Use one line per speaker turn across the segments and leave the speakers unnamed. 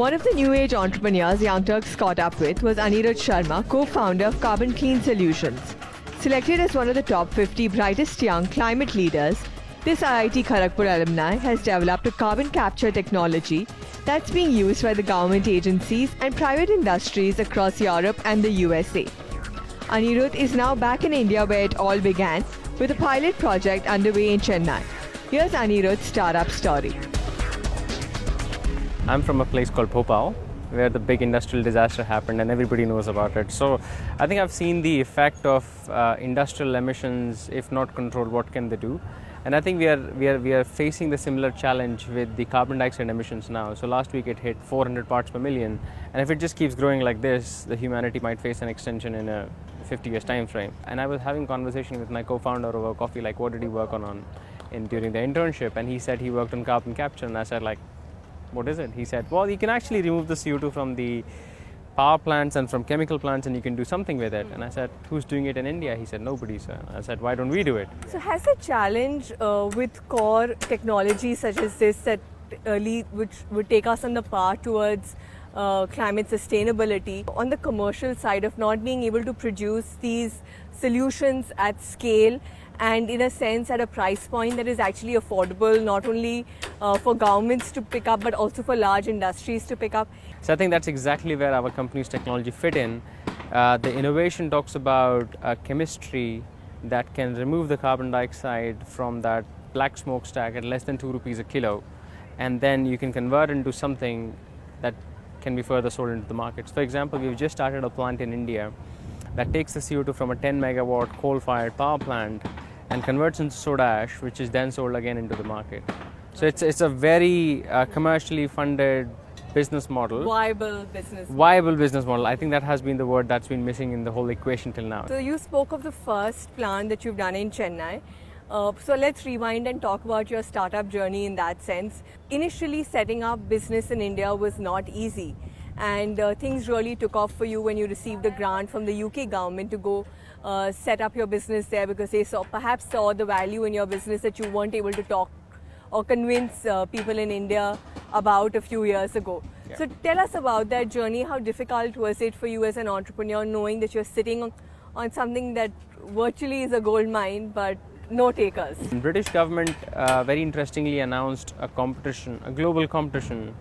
One of the new age entrepreneurs young Turks caught up with was Anirudh Sharma, co-founder of Carbon Clean Solutions. Selected as one of the top 50 brightest young climate leaders, this IIT Kharagpur alumni has developed a carbon capture technology that's being used by the government agencies and private industries across Europe and the USA. Anirudh is now back in India where it all began, with a pilot project underway in Chennai. Here's Anirudh's startup story.
I'm from a place called Bhopal, where the big industrial disaster happened and everybody knows about it. So I think I've seen the effect of industrial emissions. If not controlled, what can they do? And I think we are facing the similar challenge with the carbon dioxide emissions now. So last week it hit 400 parts per million, and if it just keeps growing like this, the humanity might face an extinction in a 50 years time frame. And I was having conversation with my co-founder over coffee, like what did he work on during the internship, and he said he worked on carbon capture, and I said like, what is it? He said, well, you can actually remove the CO2 from the power plants and from chemical plants and you can do something with it. And I said, who's doing it in India? He said, nobody, sir. I said, why don't we do it?
So has a challenge with core technology such as this that which would take us on the path towards climate sustainability, on the commercial side of not being able to produce these solutions at scale and in a sense at a price point that is actually affordable, not only for governments to pick up but also for large industries to pick up?
So I think that's exactly where our company's technology fit in. The innovation talks about a chemistry that can remove the carbon dioxide from that black smokestack at less than 2 rupees a kilo, and then you can convert into something that can be further sold into the markets. For example, we've just started a plant in India that takes the CO2 from a 10 megawatt coal-fired power plant and converts into soda ash, which is then sold again into the market. So it's a very commercially funded business model.
Viable business
model. I think that has been the word that's been missing in the whole equation till now.
So you spoke of the first plant that you've done in Chennai. So let's rewind and talk about your startup journey in that sense. Initially, setting up business in India was not easy. And things really took off for you when you received a grant from the UK government to go set up your business there, because they perhaps saw the value in your business that you weren't able to talk or convince people in India about a few years ago.
Yeah.
So tell us about that journey. How difficult was it for you as an entrepreneur, knowing that you're sitting on something that virtually is a gold mine but no takers?
The British government very interestingly announced a global competition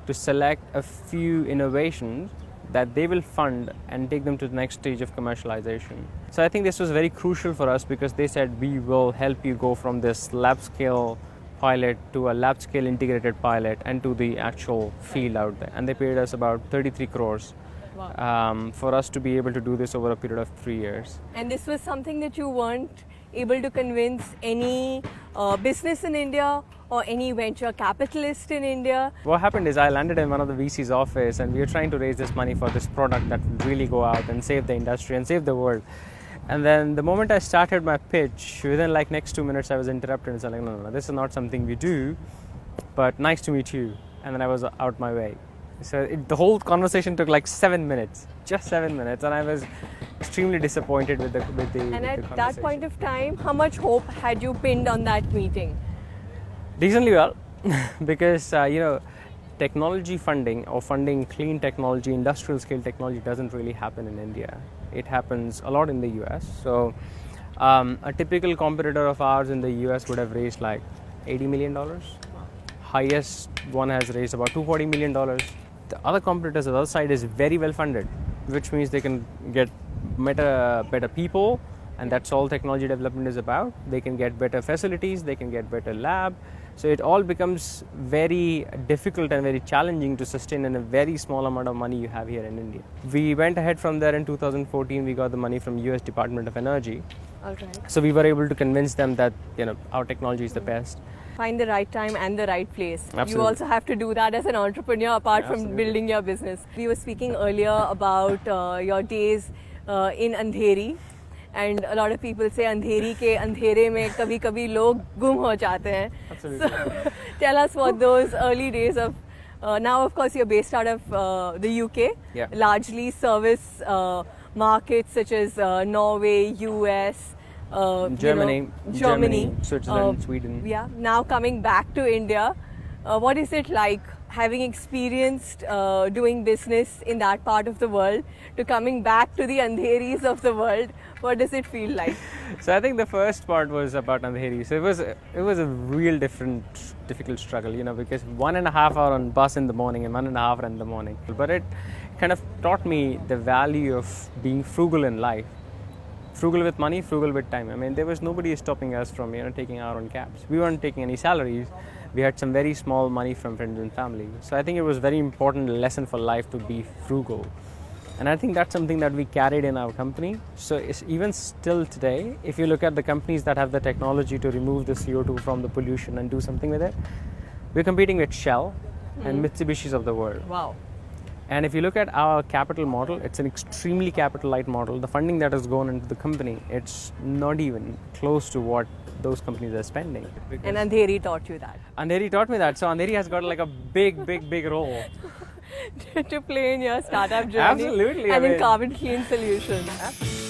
to select a few innovations that they will fund and take them to the next stage of commercialization. So I think this was very crucial for us because they said we will help you go from this lab scale pilot to a lab scale integrated pilot and to the actual field out there. And they paid us about 33 crores.
Wow.
For us to be able to do this over a period of 3 years.
And this was something that you weren't able to convince any business in India or any venture capitalist in India?
What happened is I landed in one of the VC's office and we were trying to raise this money for this product that would really go out and save the industry and save the world. And then the moment I started my pitch, within like next 2 minutes I was interrupted and said like, no, this is not something we do, but nice to meet you. And then I was out my way. So the whole conversation took like 7 minutes, just 7 minutes, and I was extremely disappointed with the
And at that point of time, how much hope had you pinned on that meeting?
Decently well, because technology funding or funding clean technology, industrial scale technology doesn't really happen in India. It happens a lot in the US. So a typical competitor of ours in the US would have raised like $80 million. Highest one has raised about $240 million. The other competitors on the other side is very well funded, which means they can get better people, and that's all technology development is about. They can get better facilities, they can get better lab. So it all becomes very difficult and very challenging to sustain in a very small amount of money you have here in India. We went ahead from there in 2014. We got the money from US Department of Energy.
Okay.
So we were able to convince them that our technology is the best.
Find the right time and the right place.
Absolutely.
You also have to do that as an entrepreneur apart from
Absolutely.
building your business. We were speaking earlier about your days in Andheri, and a lot of people say Andheri ke andhere mein kabhi log gum ho jate hain.
Absolutely.
So tell us what those early days of now of course you're based out of the UK,
Yeah.
largely service markets such as Norway, US,
Germany,
Germany,
Switzerland, Sweden.
Yeah, now coming back to India, what is it like having experienced doing business in that part of the world to coming back to the andheris of the world, what does it feel like?
So I think the first part was about andheri. So it was a real difficult struggle, you know, because 1.5 hour on bus in the morning and 1.5 hour in the morning. But it kind of taught me the value of being frugal in life. Frugal with money, frugal with time. I mean, there was nobody stopping us from, you know, taking our own cabs. We weren't taking any salaries. We had some very small money from friends and family. So I think it was a very important lesson for life to be frugal. And I think that's something that we carried in our company. So it's even still today, if you look at the companies that have the technology to remove the CO2 from the pollution and do something with it, we're competing with Shell and Mitsubishi's of the world.
Wow.
And if you look at our capital model, it's an extremely capital light model. The funding that has gone into the company, it's not even close to what those companies are spending.
And Andheri taught you that.
Andheri taught me that. So Andheri has got like a big role
to play in your startup journey.
Absolutely.
And in carbon clean solutions.
Absolutely.